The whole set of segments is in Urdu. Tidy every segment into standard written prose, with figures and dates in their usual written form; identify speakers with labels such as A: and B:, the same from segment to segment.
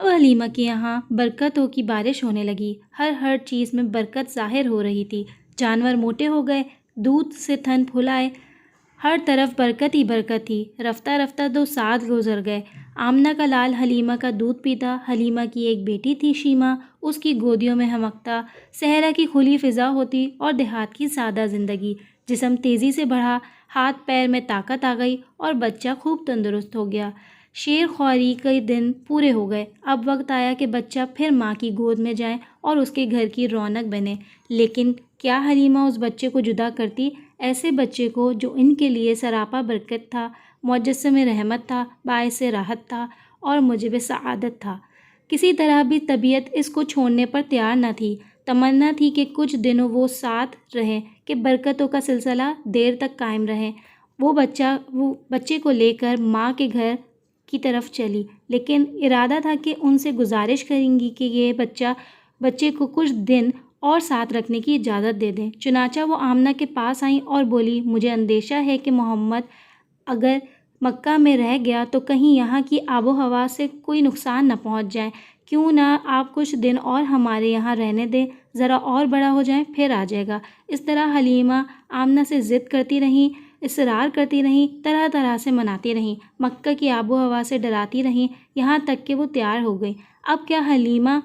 A: اب حلیمہ کے یہاں برکتوں کی بارش ہونے لگی، ہر چیز میں برکت ظاہر ہو رہی تھی۔ جانور موٹے ہو گئے، دودھ سے تھن پھولائے، ہر طرف برکت ہی برکت تھی۔ رفتہ رفتہ 2 سال گزر گئے۔ آمنہ کا لال حلیمہ کا دودھ پیتا، حلیمہ کی ایک بیٹی تھی شیمہ، اس کی گودیوں میں ہمکتا، صحرا کی کھلی فضا ہوتی اور دیہات کی سادہ زندگی۔ جسم تیزی سے بڑھا، ہاتھ پیر میں طاقت آ گئی اور بچہ خوب تندرست ہو گیا۔ شیر خواری کے دن پورے ہو گئے۔ اب وقت آیا کہ بچہ پھر ماں کی گود میں جائے اور اس کے گھر کی رونق بنے۔ لیکن کیا حلیمہ اس بچے کو جدا کرتی، ایسے بچے کو جو ان کے لیے سراپا برکت تھا، مجسم رحمت تھا، باعث راحت تھا اور موجب سعادت تھا؟ کسی طرح بھی طبیعت اس کو چھوڑنے پر تیار نہ تھی۔ تمنا تھی کہ کچھ دنوں وہ ساتھ رہیں، کہ برکتوں کا سلسلہ دیر تک قائم رہے۔ وہ بچے کو لے کر ماں کے گھر کی طرف چلی، لیکن ارادہ تھا کہ ان سے گزارش کریں گی کہ یہ بچے کو کچھ دن اور ساتھ رکھنے کی اجازت دے دیں۔ چنانچہ وہ آمنہ کے پاس آئیں اور بولی، مجھے اندیشہ ہے کہ محمد اگر مکہ میں رہ گیا تو کہیں یہاں کی آب و ہوا سے کوئی نقصان نہ پہنچ جائے، کیوں نہ آپ کچھ دن اور ہمارے یہاں رہنے دیں، ذرا اور بڑا ہو جائیں پھر آ جائے گا۔ اس طرح حلیمہ آمنہ سے ضد کرتی رہیں، اصرار کرتی رہیں، طرح طرح سے مناتی رہیں، مکہ کی آب و ہوا سے ڈراتی رہیں، یہاں تک کہ وہ تیار ہو گئی۔ اب کیا حلیمہ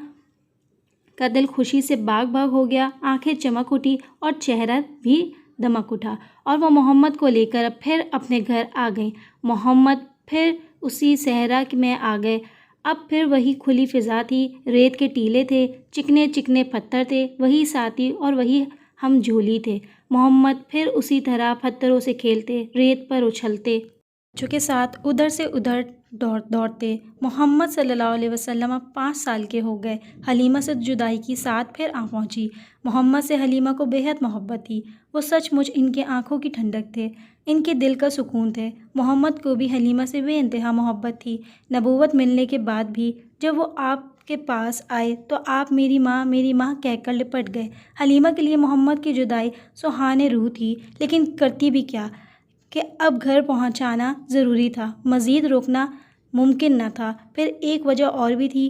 A: کا دل خوشی سے باغ باغ ہو گیا، آنکھیں چمک اٹھی اور چہرہ بھی دمک اٹھا، اور وہ محمد کو لے کر پھر اپنے گھر آ گئیں۔ محمد پھر اسی صحرا میں آ گئے۔ اب پھر وہی کھلی فضا تھی، ریت کے ٹیلے تھے، چکنے چکنے پتھر تھے، وہی ساتھی اور وہی ہم جھولی تھے۔ محمد پھر اسی طرح پتھروں سے کھیلتے، ریت پر اچھلتے، بچوں کے ساتھ ادھر سے ادھر دوڑتے۔ محمد صلی اللہ علیہ وسلم اب 5 سال کے ہو گئے۔ حلیمہ سے جدائی کی ساتھ پھر آ پہنچی۔ محمد سے حلیمہ کو بے حد محبت تھی، وہ سچ مچ ان کے آنکھوں کی ٹھنڈک تھے، ان کے دل کا سکون تھے۔ محمد کو بھی حلیمہ سے بے انتہا محبت تھی۔ نبوت ملنے کے بعد بھی جب وہ آپ کے پاس آئے تو آپ میری ماں کہہ کر لپٹ گئے۔ حلیمہ کے لیے محمد کی جدائی سوہان روح تھی، لیکن کرتی بھی کیا کہ اب گھر پہنچانا ضروری تھا، مزید روکنا ممکن نہ تھا۔ پھر ایک وجہ اور بھی تھی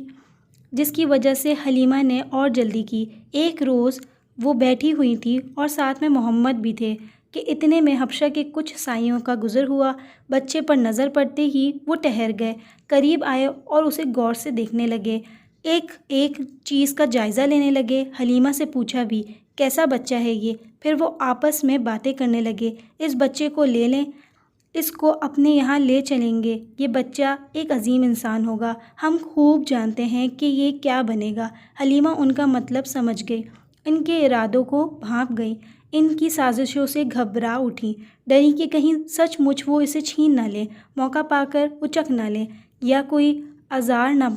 A: جس کی وجہ سے حلیمہ نے اور جلدی کی۔ ایک روز وہ بیٹھی ہوئی تھی اور ساتھ میں محمد بھی تھے کہ اتنے میں حبشہ کے کچھ سائیوں کا گزر ہوا۔ بچے پر نظر پڑتے ہی وہ ٹھہر گئے، قریب آئے اور اسے غور سے دیکھنے لگے، ایک ایک چیز کا جائزہ لینے لگے۔ حلیمہ سے پوچھا بھی، کیسا بچہ ہے یہ؟ پھر وہ آپس میں باتیں کرنے لگے، اس بچے کو لے لیں، اس کو اپنے یہاں لے چلیں گے، یہ بچہ ایک عظیم انسان ہوگا، ہم خوب جانتے ہیں کہ یہ کیا بنے گا۔ حلیمہ ان کا مطلب سمجھ گئی، ان کے ارادوں کو بھانپ گئی، ان کی سازشوں سے گھبرا اٹھی، ڈری کہ کہیں سچ مچ وہ اسے چھین نہ لیں، موقع پا کر اچک نہ لیں یا کوئی آزار نہ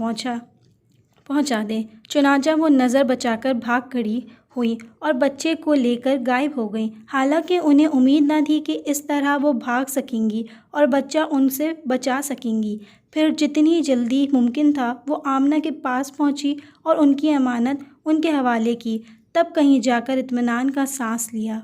A: پہنچا دیں۔ چنانچہ وہ نظر بچا کر بھاگ کھڑی ہوئیں اور بچے کو لے کر غائب ہو گئیں، حالانکہ انہیں امید نہ تھی کہ اس طرح وہ بھاگ سکیں گی اور بچہ ان سے بچا سکیں گی۔ پھر جتنی جلدی ممکن تھا وہ آمنہ کے پاس پہنچی اور ان کی امانت ان کے حوالے کی، تب کہیں جا کر اطمینان کا سانس لیا۔